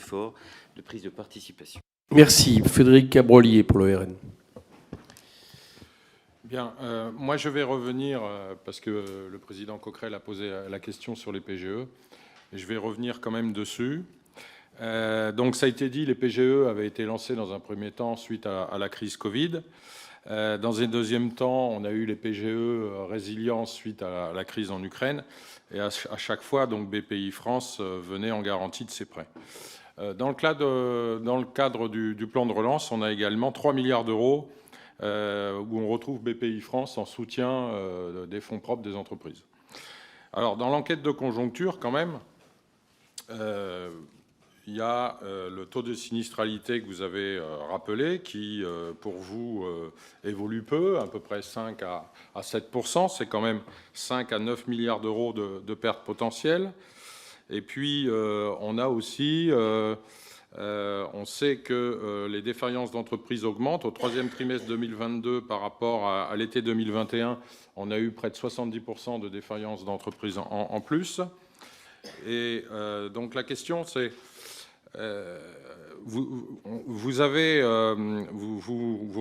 efforts de prise de participation. Merci. Frédéric Cabrolier pour le RN. Bien, moi je vais revenir, parce que le président Coquerel a posé la question sur les PGE, et je vais revenir quand même dessus. Donc ça a été dit, les PGE avaient été lancés dans un premier temps suite à la crise Covid. Dans un deuxième temps, on a eu les PGE résilients suite à la crise en Ukraine. Et à chaque fois, donc BPI France venait en garantie de ses prêts. Dans le cadre du plan de relance, on a également 3 milliards d'euros où on retrouve BPI France en soutien des fonds propres des entreprises. Alors, dans l'enquête de conjoncture, quand même, il y a le taux de sinistralité que vous avez rappelé, qui, pour vous, évolue peu, à peu près 5 à 7%. C'est quand même 5 à 9 milliards d'euros de pertes potentielles. Et puis, on a aussi... on sait que les défaillances d'entreprises augmentent. Au troisième trimestre 2022, par rapport à l'été 2021, on a eu près de 70% de défaillances d'entreprises en plus. Et donc la question, c'est... vous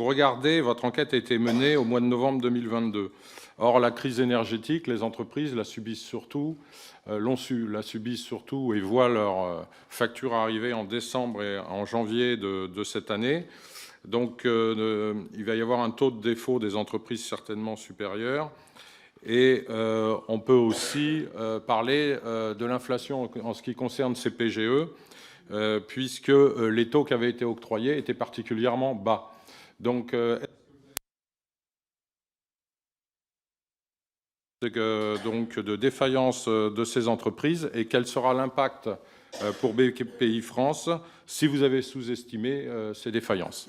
regardez, votre enquête a été menée au mois de novembre 2022. Or, la crise énergétique, les entreprises la subissent surtout, la subissent surtout et voient leurs factures arriver en décembre et en janvier de cette année. Donc, il va y avoir un taux de défaut des entreprises certainement supérieur. Et on peut aussi parler de l'inflation en ce qui concerne ces PGE, puisque les taux qui avaient été octroyés étaient particulièrement bas. Donc, de défaillance de ces entreprises, et quel sera l'impact pour BPI France si vous avez sous-estimé ces défaillances.